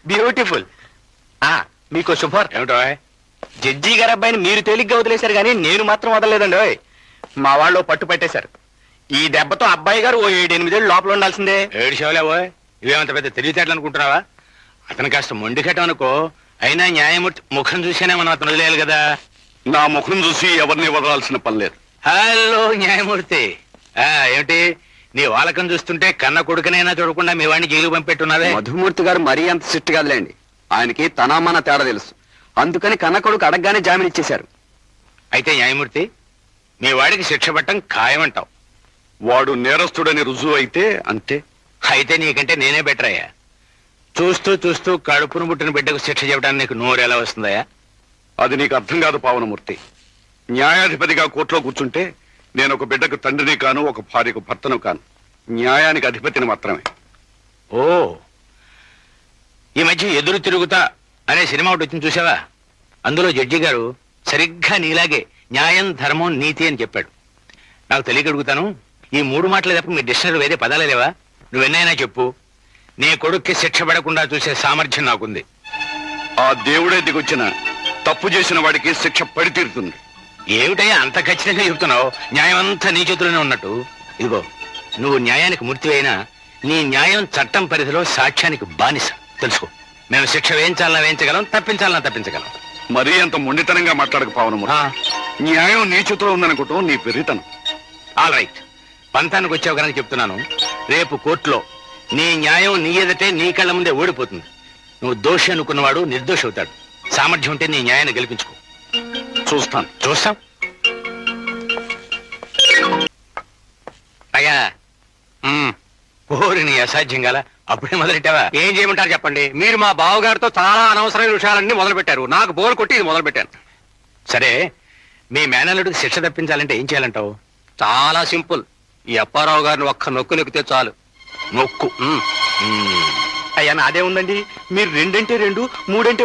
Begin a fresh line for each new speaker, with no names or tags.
Beautiful. మీకు శుభార్త.
ఏమిటో
judge గారి అబ్బాయిని మీరు తేలిగ్గా వదిలేశారు కానీ నేను మాత్రం వదలలేదండి. ఓయ్, మా వాళ్ళు పట్టు పట్టేశారు. ఈ దెబ్బతో అబ్బాయి గారు ఓ 7-8 లోపల ఉండాల్సిందే.
ఏడు షోలేవో, ఇవేమంత పెద్ద తెలివితేటలు అనుకుంటున్నావా? అతను కాస్త మొండికటం అనుకో, అయినా న్యాయమూర్తి ముఖం చూసేనే మనం అతను వదిలేయాలి కదా.
నా ముఖం చూసి ఎవరిని వదలాల్సిన పని లేదు.
హలో న్యాయమూర్తి, ఏమిటి నీ వాలకం చూస్తుంటే కన్న కొడుకునైనా చూడకుండా మీ వాడిని జైలు పంపెట్టున్నావే?
మధుమూర్తి గారు మరీ అంత సిట్టు కాదులేండి. ఆయనకి తనామన తేడా తెలుసు. అందుకని కన్న కొడుకు అడగగానే జామీన్ ఇచ్చేశారు.
అయితే న్యాయమూర్తి, మీ వాడికి శిక్ష పట్టం ఖాయమంటావు.
వాడు నేరస్తుడని రుజువు అయితే అంతే.
అయితే నీకంటే నేనే బెటర్ అయ్యా. చూస్తూ చూస్తూ కడుపును పుట్టిన బిడ్డకు శిక్ష చెప్పడానికి నీకు నోరు ఎలా వస్తుందయ్యా?
అది నీకు అర్థం కాదు పావనమూర్తి. న్యాయాధిపతిగా కోర్టులో కూర్చుంటే నేను ఒక బిడ్డకు తండ్రిని కాను, ఒక భార్యకు భర్తను కాను, న్యాయానికి అధిపతిని మాత్రమే.
ఓ, ఈ మధ్య ఎదురు తిరుగుతా అనే సినిమా ఒకటి వచ్చింది చూసావా? అందులో జడ్జి గారు సరిగ్గా నీలాగే న్యాయం, ధర్మం, నీతి అని చెప్పాడు. నాకు తెలియక అడుగుతాను, ఈ 3 మాటలు తప్ప మీ డిక్షనరీ వేరే పదాలే లేవా? నువ్వెన్నైనా చెప్పు, నీ కొడుక్కి శిక్ష పడకుండా చూసే సామర్థ్యం నాకుంది.
ఆ దేవుడే దిగొచ్చిన తప్పు చేసిన వాడికి శిక్ష పడి తీరుతుంది.
ఏమిటయ్యా అంత ఖచ్చితంగా చెప్తున్నావు? న్యాయం అంతా నీ చేతిలోనే ఉన్నట్టు. ఇదిగో, నువ్వు న్యాయానికి మూర్తి అయినా నీ న్యాయం చట్టం పరిధిలో సాక్ష్యానికి బానిస. తెలుసుకో, మేము శిక్ష వేయించాలన్నా వేయించగలం, తప్పించాలన్నా తప్పించగలం.
మరీ అంత మొండితనంగా మాట్లాడక పావనమూర్తి. న్యాయం నీ చేతిలో ఉందనుకోవటం నీ పెరితనం.
ఆల్ రైట్, పంతానికి వచ్చావు కనుక చెప్తున్నాను, రేపు కోర్టులో నీ న్యాయం నీ ఎదుటే నీ కళ్ళ ముందే ఓడిపోతుంది. నువ్వు దోషి అనుకున్నవాడు నిర్దోషి అవుతాడు. సామర్థ్యం ఉంటే నీ న్యాయాన్ని గెలిపించుకో.
చూస్తాను.
చూస్తాం. అయ్యా, ఓరి నీ అసాధ్యం గల, అప్పుడే మొదలెట్టావా?
ఏం చేయమంటారు చెప్పండి. మీరు మా బావగారితో చాలా అనవసరమైన విషయాలన్నీ మొదలు పెట్టారు. నాకు బోర్ కొట్టి ఇది మొదలు పెట్టాను.
సరే, మీ మేనల్లుడికి శిక్ష తప్పించాలంటే ఏం చేయాలంటావు?
చాలా సింపుల్. ఈ అప్పారావు గారిని ఒక్క నొక్కు నొక్కితే చాలు.
నొక్కు.
అయ్యా, నాదే ఉందండి. మీరు 2 అంటే 2, 3 అంటే